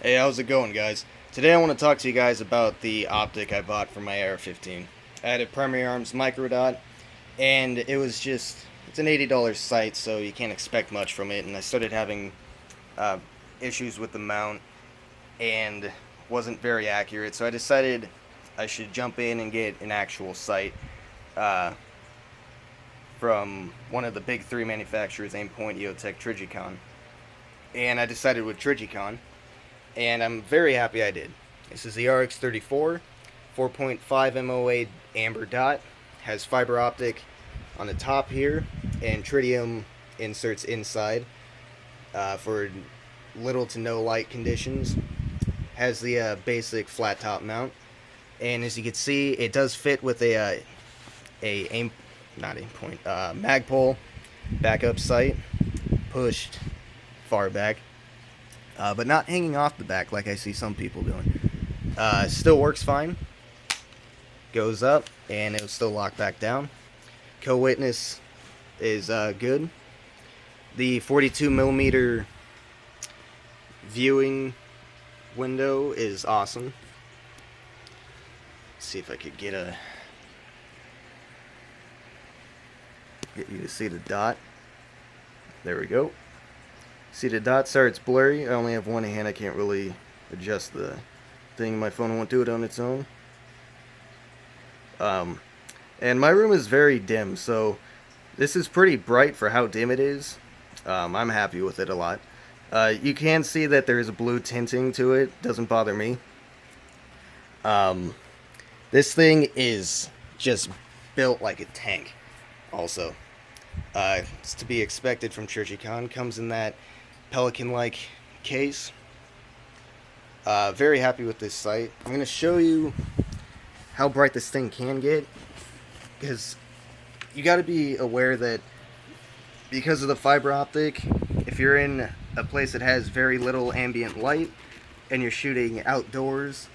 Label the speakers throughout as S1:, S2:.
S1: Hey, how's it going, guys? Today I want to talk to you guys about the optic I bought for my AR-15. I had a Primary Arms micro dot, and it's an $80 sight, so you can't expect much from it, and I started having uh, issues with the mount, and wasn't very accurate, so I decided I should jump in and get an actual sight uh, from one of the big three manufacturers, Aimpoint, EOTech, Trijicon. And I decided with Trijicon, and I'm very happy I did. This is the RX34, 4.5 MOA amber dot, has fiber optic on the top here, and tritium inserts inside for little to no light conditions. Has the basic flat top mount, and as you can see, it does fit with Magpul backup sight, pushed far back, but not hanging off the back like I see some people doing. Still works fine. Goes up, and it'll still lock back down. Co-witness is good. The 42 millimeter viewing window is awesome. Let's see if I could get you to see the dot. There we go. See the dot? Sorry, it's blurry. I only have one hand. I can't really adjust the thing. My phone won't do it on its own. And my room is very dim, so this is pretty bright for how dim it is. I'm happy with it a lot. You can see that there is a blue tinting to it. Doesn't bother me. This thing is just built like a tank. Also, it's to be expected from Trijicon. Comes in that Pelican-like case. Very happy with this sight. I'm going to show you how bright this thing can get, because you got to be aware that because of the fiber optic, if you're in a place that has very little ambient light and you're shooting outdoors,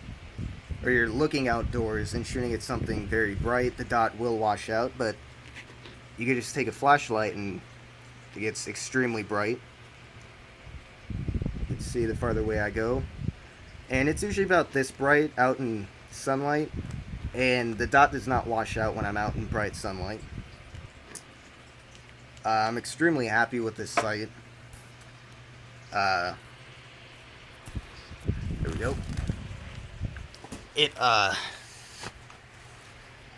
S1: or you're looking outdoors and shooting at something very bright, the dot will wash out. But you can just take a flashlight and it gets extremely bright. You can see the farther away I go, and it's usually about this bright out in sunlight, and the dot does not wash out when I'm out in bright sunlight. I'm extremely happy with this sight. There we go.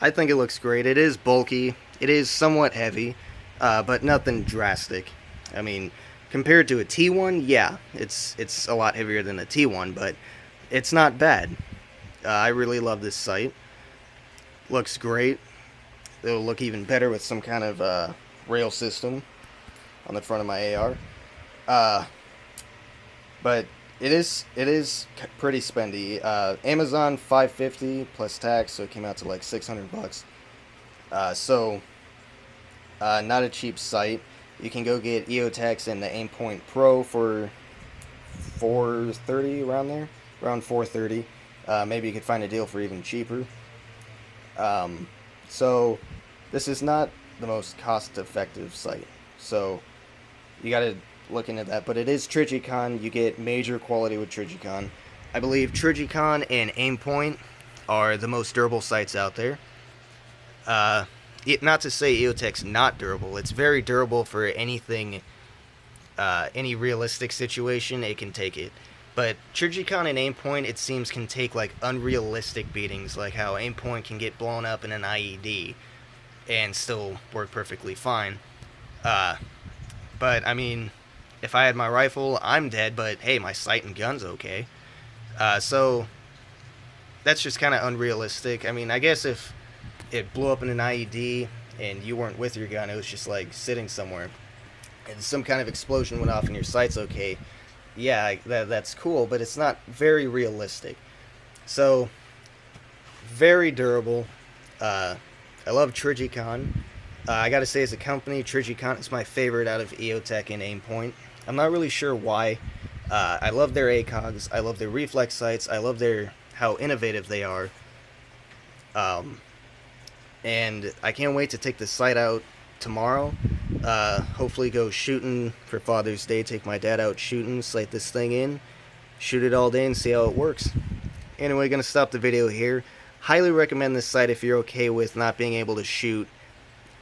S1: I think it looks great. It is bulky. It is somewhat heavy, but nothing drastic. I mean, compared to a T1, yeah, it's a lot heavier than a T1, but it's not bad. I really love this sight. Looks great. It'll look even better with some kind of rail system on the front of my AR. But it is pretty spendy. Amazon $550 plus tax, so it came out to like $600. Not a cheap sight. You can go get EOTechs and the Aimpoint Pro for $430, around there, around $430. Maybe you could find a deal for even cheaper. So this is not the most cost-effective sight. So you got to look into that. But it is Trijicon. You get major quality with Trijicon. I believe Trijicon and Aimpoint are the most durable sights out there. Not to say EOTech's not durable. It's very durable for anything, any realistic situation. It can take it. But Trijicon and Aimpoint, it seems, can take like unrealistic beatings, like how Aimpoint can get blown up in an IED and still work perfectly fine. But I mean, if I had my rifle, I'm dead, but hey, my sight and gun's okay. So that's just kind of unrealistic. I mean, I guess if it blew up in an IED and you weren't with your gun, it was just like sitting somewhere, and some kind of explosion went off and your sight's okay, yeah, that's cool, but it's not very realistic. So, very durable. I love Trijicon. I gotta say, as a company, Trijicon is my favorite out of EOTech and Aimpoint. I'm not really sure why. I love their ACOGs. I love their reflex sights. I love how innovative they are. And I can't wait to take the sight out tomorrow. Hopefully go shooting for Father's Day. Take my dad out shooting, sight this thing in. shoot it all day and see how it works. Anyway, gonna stop the video here. Highly recommend this sight if you're okay with not being able to shoot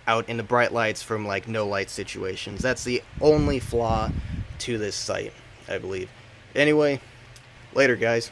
S1: out in the bright lights from like no light situations. That's the only flaw to this sight, I believe. Anyway, later guys.